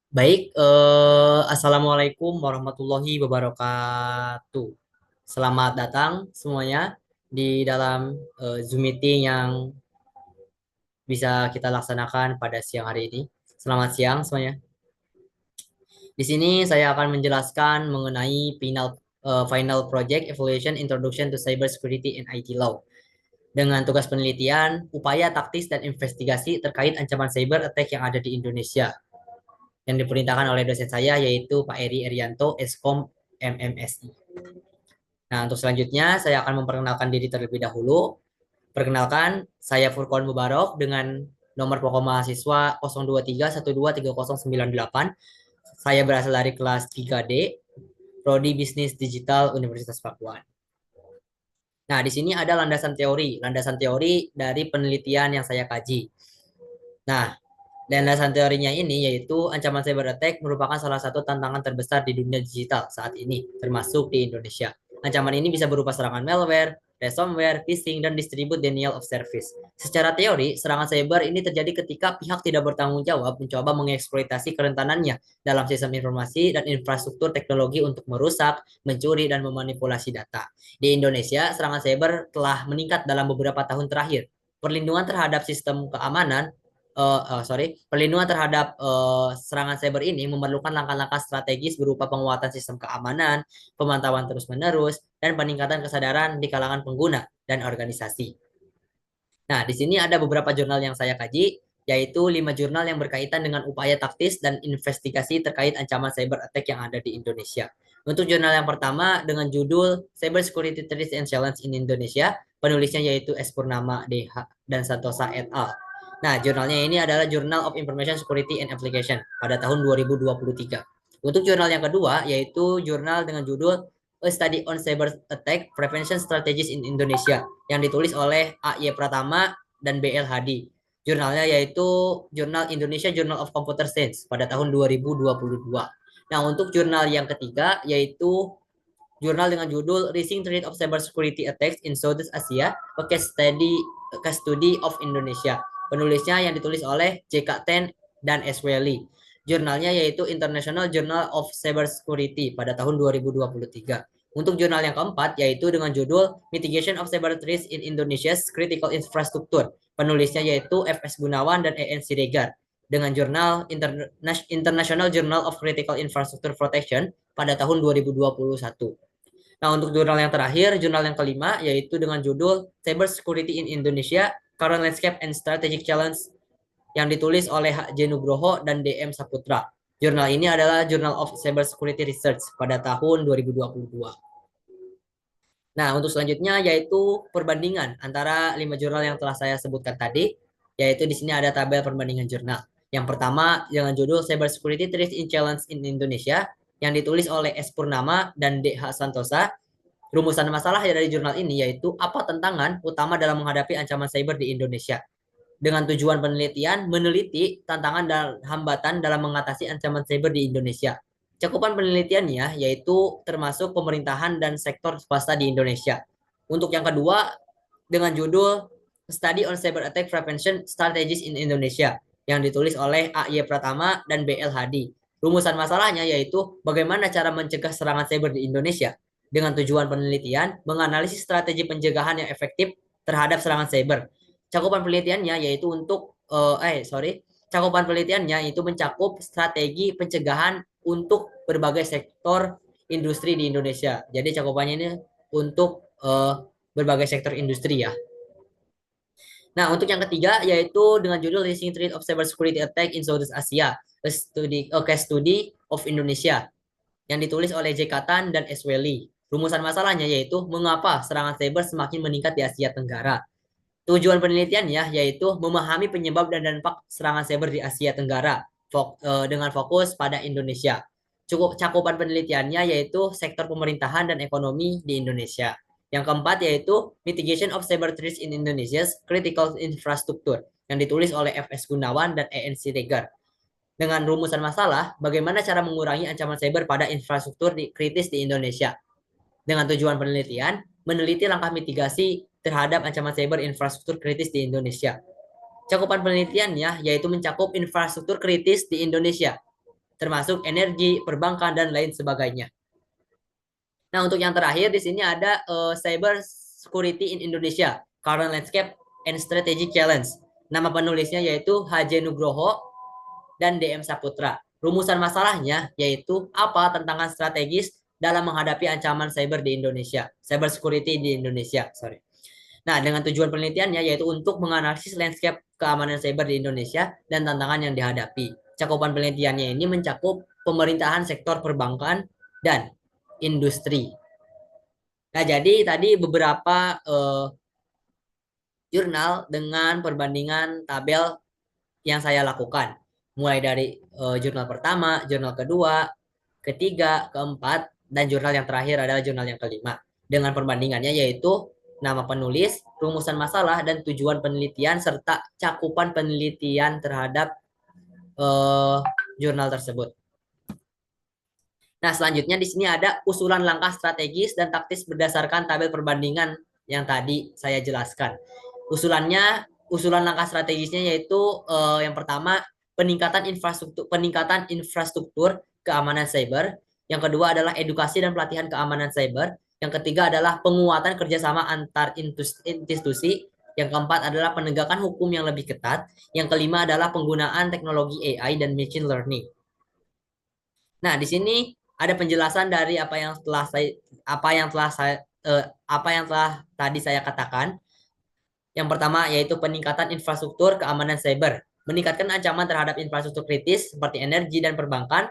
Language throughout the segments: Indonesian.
Baik, Assalamualaikum warahmatullahi wabarakatuh. Selamat datang semuanya di dalam Zoom meeting yang bisa kita laksanakan pada siang hari ini. Selamat siang semuanya. Di sini saya akan menjelaskan mengenai final project evaluation introduction to cybersecurity and IT law dengan tugas penelitian, upaya taktis dan investigasi terkait ancaman cyber attack yang ada di Indonesia yang diperintahkan oleh dosen saya yaitu Pak Eri Erianto, Eskom MMSI. Nah, untuk selanjutnya saya akan memperkenalkan diri terlebih dahulu. Perkenalkan, saya Furqon Mubarok dengan nomor pokok mahasiswa 023123098. Saya berasal dari kelas 3D, Prodi Bisnis Digital Universitas Pakuan. Nah, di sini ada landasan teori dari penelitian yang saya kaji. Nah, dan landasan teorinya ini yaitu ancaman cyber attack merupakan salah satu tantangan terbesar di dunia digital saat ini, termasuk di Indonesia. Ancaman ini bisa berupa serangan malware, ransomware, phishing, dan distribute denial of service. Secara teori, serangan cyber ini terjadi ketika pihak tidak bertanggung jawab mencoba mengeksploitasi kerentanannya dalam sistem informasi dan infrastruktur teknologi untuk merusak, mencuri, dan memanipulasi data. Di Indonesia, serangan cyber telah meningkat dalam beberapa tahun terakhir. Perlindungan terhadap sistem keamanan perlindungan terhadap serangan cyber ini memerlukan langkah-langkah strategis berupa penguatan sistem keamanan, pemantauan terus-menerus, dan peningkatan kesadaran di kalangan pengguna dan organisasi. Nah, di sini ada beberapa jurnal yang saya kaji, yaitu 5 jurnal yang berkaitan dengan upaya taktis dan investigasi terkait ancaman cyber attack yang ada di Indonesia. Untuk jurnal yang pertama dengan judul Cyber Security Threats and Challenge in Indonesia, penulisnya yaitu S. Purnama DH dan Santosa et al. Nah, jurnalnya ini adalah Journal of Information Security and Application pada tahun 2023. Untuk jurnal yang kedua yaitu jurnal dengan judul A Study on Cyber Attack Prevention Strategies in Indonesia yang ditulis oleh A.Y. Pratama dan B.L. Hadi. Jurnalnya yaitu Jurnal Indonesia Journal of Computer Science pada tahun 2022. Nah, untuk jurnal yang ketiga yaitu jurnal dengan judul Rising Threat of Cybersecurity Attacks in Southeast Asia, a case study of Indonesia. Penulisnya yang ditulis oleh J.K. Ten dan S. Welly. Jurnalnya yaitu International Journal of Cybersecurity pada tahun 2023. Untuk jurnal yang keempat yaitu dengan judul Mitigation of Cyber Threats in Indonesia's Critical Infrastructure. Penulisnya yaitu F.S. Gunawan dan E.N. Siregar dengan jurnal International Journal of Critical Infrastructure Protection pada tahun 2021. Nah, untuk jurnal yang terakhir, jurnal yang kelima, yaitu dengan judul Cyber Security in Indonesia, Current Landscape and Strategic Challenge, yang ditulis oleh H.J. Nugroho dan D.M. Saputra. Jurnal ini adalah Journal of Cyber Security Research pada tahun 2022. Nah, untuk selanjutnya yaitu perbandingan antara 5 jurnal yang telah saya sebutkan tadi, yaitu di sini ada tabel perbandingan jurnal. Yang pertama dengan judul Cyber Security Threats in Challenge in Indonesia, yang ditulis oleh S. Purnama dan D.H. Santosa. Rumusan masalah dari jurnal ini yaitu apa tantangan utama dalam menghadapi ancaman cyber di Indonesia. Dengan tujuan penelitian, meneliti tantangan dan hambatan dalam mengatasi ancaman cyber di Indonesia. Cakupan penelitiannya yaitu termasuk pemerintahan dan sektor swasta di Indonesia. Untuk yang kedua, dengan judul Study on Cyber Attack Prevention Strategies in Indonesia, yang ditulis oleh A.Y. Pratama dan B.L. Hadi. Rumusan masalahnya yaitu bagaimana cara mencegah serangan cyber di Indonesia dengan tujuan penelitian menganalisis strategi pencegahan yang efektif terhadap serangan cyber. Cakupan penelitiannya yaitu cakupan penelitiannya itu mencakup strategi pencegahan untuk berbagai sektor industri di Indonesia. Jadi cakupannya ini untuk berbagai sektor industri ya. Nah, untuk yang ketiga yaitu dengan judul Rising Threat of Cybersecurity Attack in Southeast Asia, a case study of Indonesia yang ditulis oleh J. Katan dan S. Welly. Rumusan masalahnya yaitu mengapa serangan cyber semakin meningkat di Asia Tenggara. Tujuan penelitiannya yaitu memahami penyebab dan dampak serangan cyber di Asia Tenggara dengan fokus pada Indonesia. Cukup cakupan penelitiannya yaitu sektor pemerintahan dan ekonomi di Indonesia. Yang keempat yaitu Mitigation of Cyber Threats in Indonesia's Critical Infrastructure yang ditulis oleh F.S. Gunawan dan E.N. Siregar dengan rumusan masalah bagaimana cara mengurangi ancaman cyber pada infrastruktur kritis di Indonesia. Dengan tujuan penelitian, meneliti langkah mitigasi terhadap ancaman cyber infrastruktur kritis di Indonesia. Cakupan penelitiannya yaitu mencakup infrastruktur kritis di Indonesia. termasuk energi, perbankan, dan lain sebagainya. Nah, untuk yang terakhir di sini ada Cyber Security in Indonesia, Current Landscape and Strategic Challenge. Nama penulisnya yaitu H.J. Nugroho dan DM Saputra. Rumusan masalahnya yaitu apa tantangan strategis dalam menghadapi ancaman cyber di Indonesia, cyber security di Indonesia, sorry. Nah, dengan tujuan penelitiannya yaitu untuk menganalisis landscape keamanan cyber di Indonesia dan tantangan yang dihadapi. Cakupan penelitiannya ini mencakup pemerintahan sektor perbankan dan industri. Nah, jadi tadi beberapa jurnal dengan perbandingan tabel yang saya lakukan. Mulai dari jurnal pertama, jurnal kedua, ketiga, keempat, dan jurnal yang terakhir adalah jurnal yang kelima. Dengan perbandingannya yaitu nama penulis, rumusan masalah, dan tujuan penelitian, serta cakupan penelitian terhadap eh, jurnal tersebut. Nah, selanjutnya di sini ada usulan langkah strategis dan taktis berdasarkan tabel perbandingan yang tadi saya jelaskan. Usulan langkah strategisnya yaitu yang pertama peningkatan infrastruktur keamanan cyber. Yang kedua adalah edukasi dan pelatihan keamanan cyber. Yang ketiga adalah penguatan kerjasama antar institusi. Yang keempat adalah penegakan hukum yang lebih ketat. Yang kelima adalah penggunaan teknologi AI dan machine learning. Nah, di sini ada penjelasan dari apa yang telah tadi saya katakan. Yang pertama yaitu peningkatan infrastruktur keamanan cyber. Meningkatkan ancaman terhadap infrastruktur kritis seperti energi dan perbankan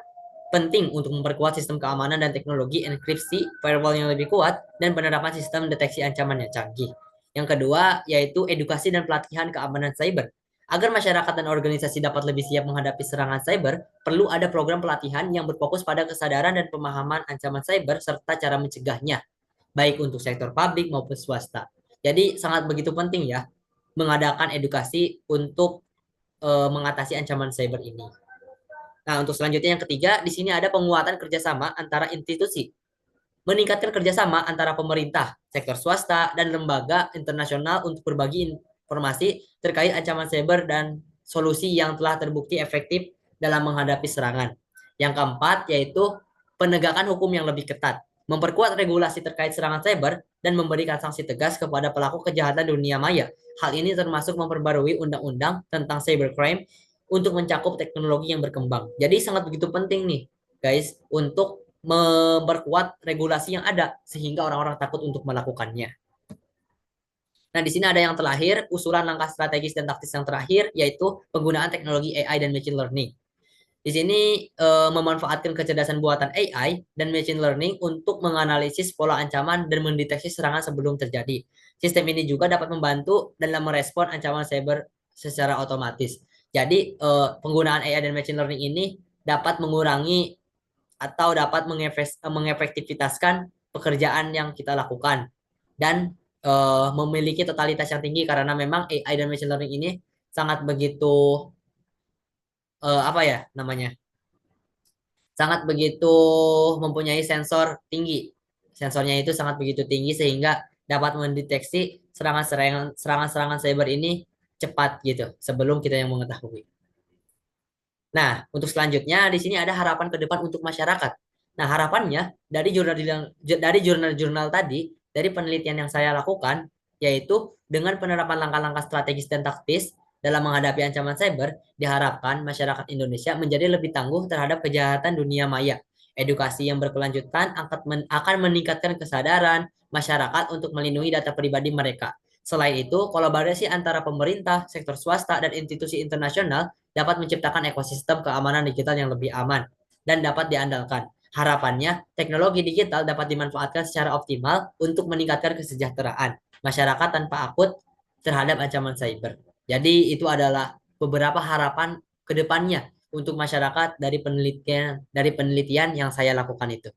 penting untuk memperkuat sistem keamanan dan teknologi enkripsi, firewall yang lebih kuat, dan penerapan sistem deteksi ancaman yang canggih. Yang kedua yaitu edukasi dan pelatihan keamanan cyber. Agar masyarakat dan organisasi dapat lebih siap menghadapi serangan cyber, perlu ada program pelatihan yang berfokus pada kesadaran dan pemahaman ancaman cyber serta cara mencegahnya, baik untuk sektor publik maupun swasta. Jadi sangat begitu penting ya mengadakan edukasi untuk mengatasi ancaman cyber ini. Nah, untuk selanjutnya yang ketiga, di sini ada penguatan kerjasama antara institusi. Meningkatkan kerjasama antara pemerintah, sektor swasta, dan lembaga internasional untuk berbagi informasi terkait ancaman cyber dan solusi yang telah terbukti efektif dalam menghadapi serangan. Yang keempat, yaitu penegakan hukum yang lebih ketat. Memperkuat regulasi terkait serangan cyber dan memberikan sanksi tegas kepada pelaku kejahatan dunia maya. Hal ini termasuk memperbarui undang-undang tentang cybercrime untuk mencakup teknologi yang berkembang. Jadi sangat begitu penting nih, guys, untuk memperkuat regulasi yang ada sehingga orang-orang takut untuk melakukannya. Nah, di sini ada yang terakhir, usulan langkah strategis dan taktis yang terakhir yaitu penggunaan teknologi AI dan machine learning. Di sini memanfaatkan kecerdasan buatan AI dan machine learning untuk menganalisis pola ancaman dan mendeteksi serangan sebelum terjadi. Sistem ini juga dapat membantu dalam merespon ancaman cyber secara otomatis. Jadi penggunaan AI dan machine learning ini dapat mengurangi atau dapat mengefektivitaskan pekerjaan yang kita lakukan dan memiliki totalitas yang tinggi karena memang AI dan machine learning ini sangat begitu apa ya namanya sangat begitu mempunyai sensor tinggi. Sensornya itu sangat begitu tinggi sehingga dapat mendeteksi serangan-serangan cyber ini cepat gitu sebelum kita yang mengetahui. Nah, untuk selanjutnya di sini ada harapan ke depan untuk masyarakat. Nah, harapannya dari jurnal-jurnal tadi, dari penelitian yang saya lakukan, yaitu dengan penerapan langkah-langkah strategis dan taktis dalam menghadapi ancaman cyber, diharapkan masyarakat Indonesia menjadi lebih tangguh terhadap kejahatan dunia maya. Edukasi yang berkelanjutan akan meningkatkan kesadaran masyarakat untuk melindungi data pribadi mereka. Selain itu, kolaborasi antara pemerintah, sektor swasta, dan institusi internasional dapat menciptakan ekosistem keamanan digital yang lebih aman dan dapat diandalkan. Harapannya, teknologi digital dapat dimanfaatkan secara optimal untuk meningkatkan kesejahteraan masyarakat tanpa akut terhadap ancaman cyber. Jadi itu adalah beberapa harapan ke depannya untuk masyarakat dari penelitian yang saya lakukan itu.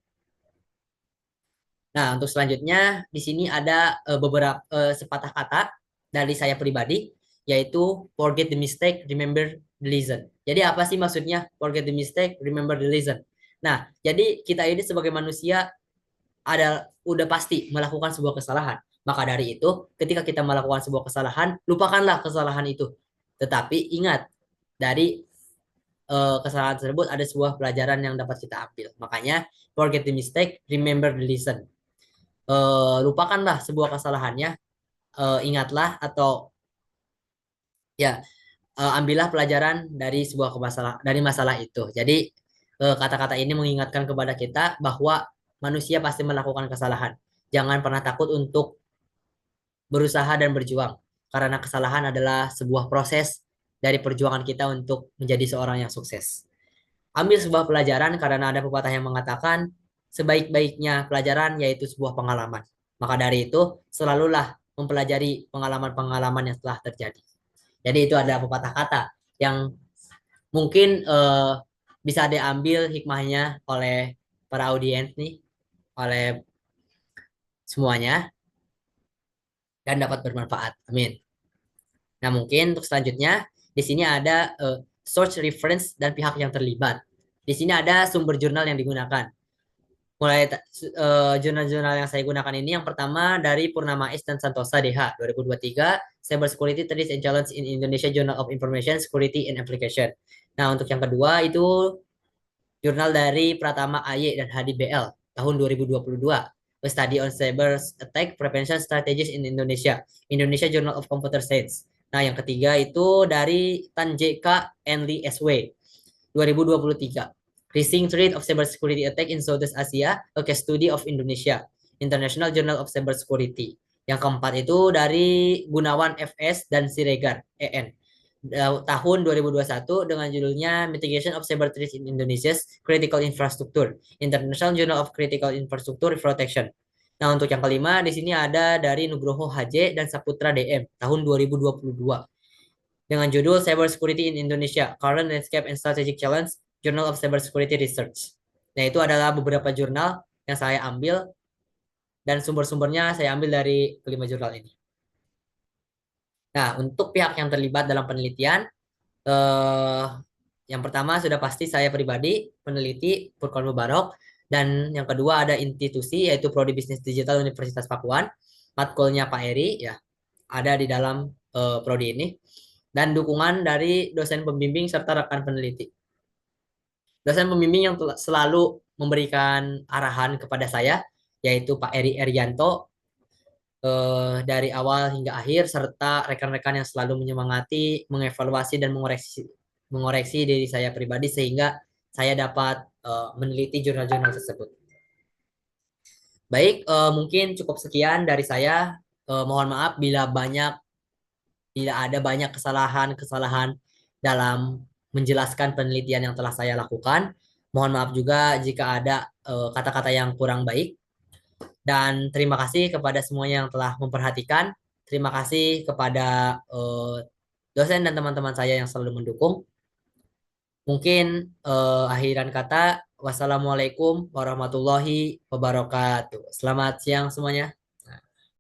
Nah, untuk selanjutnya di sini ada beberapa sepatah kata dari saya pribadi yaitu forget the mistake, remember the lesson. Jadi apa sih maksudnya forget the mistake, remember the lesson? Nah, jadi kita ini sebagai manusia udah pasti melakukan sebuah kesalahan. Maka dari itu, ketika kita melakukan sebuah kesalahan, lupakanlah kesalahan itu. Tetapi ingat dari kesalahan tersebut ada sebuah pelajaran yang dapat kita ambil. Makanya forget the mistake, remember the lesson. Lupakanlah sebuah kesalahannya, ingatlah atau ya ambillah pelajaran dari sebuah dari masalah itu. Jadi kata-kata ini mengingatkan kepada kita bahwa manusia pasti melakukan kesalahan. Jangan pernah takut untuk berusaha dan berjuang, karena kesalahan adalah sebuah proses dari perjuangan kita untuk menjadi seorang yang sukses. Ambil sebuah pelajaran karena ada pepatah yang mengatakan sebaik-baiknya pelajaran yaitu sebuah pengalaman. Maka dari itu, selalulah mempelajari pengalaman-pengalaman yang telah terjadi. Jadi itu adalah pepatah kata yang mungkin bisa diambil hikmahnya oleh para audiens nih, oleh semuanya, dan dapat bermanfaat. Amin. Nah, mungkin untuk selanjutnya, di sini ada source reference dan pihak yang terlibat. Di sini ada sumber jurnal yang digunakan. Mulai jurnal-jurnal yang saya gunakan ini, yang pertama dari Purnama S dan Santosa DH 2023, Cyber Security Trends and Challenge in Indonesia Journal of Information Security and Application. Nah, untuk yang kedua itu jurnal dari Pratama AY dan Hadi BL tahun 2022. A Study on Cyber Attack Prevention Strategies in Indonesia, Indonesia Journal of Computer Science. Nah, yang ketiga itu dari Tan JK and Lee SW 2023. Rising Threat of Cybersecurity Attack in Southeast Asia, a case study of Indonesia, International Journal of Cybersecurity. Yang keempat itu dari Gunawan FS dan Siregar EN tahun 2021 dengan judulnya Mitigation of Cyber Threats in Indonesia's Critical Infrastructure, International Journal of Critical Infrastructure Protection. Nah, untuk yang kelima di sini ada dari Nugroho HJ dan Saputra DM tahun 2022 dengan judul Cyber Security in Indonesia, Current Landscape and Strategic Challenge, Journal of Cyber Security Research. Nah, itu adalah beberapa jurnal yang saya ambil dan sumber-sumbernya saya ambil dari kelima jurnal ini. Nah, untuk pihak yang terlibat dalam penelitian, eh, yang pertama sudah pasti saya pribadi, peneliti Furqan Mubarok, dan yang kedua ada institusi yaitu Prodi Bisnis Digital Universitas Pakuan, matkulnya Pak Eri, ya ada di dalam prodi ini, dan dukungan dari dosen pembimbing serta rekan peneliti. Dosen pembimbing yang selalu memberikan arahan kepada saya yaitu Pak Eri Erianto dari awal hingga akhir serta rekan-rekan yang selalu menyemangati, mengevaluasi dan mengoreksi diri saya pribadi sehingga saya dapat meneliti jurnal-jurnal tersebut. Baik, mungkin cukup sekian dari saya. Mohon maaf bila ada banyak kesalahan-kesalahan dalam menjelaskan penelitian yang telah saya lakukan. Mohon maaf juga jika ada kata-kata yang kurang baik. Dan terima kasih kepada semuanya yang telah memperhatikan. Terima kasih kepada dosen dan teman-teman saya yang selalu mendukung. Mungkin akhiran kata, wassalamualaikum warahmatullahi wabarakatuh. Selamat siang semuanya.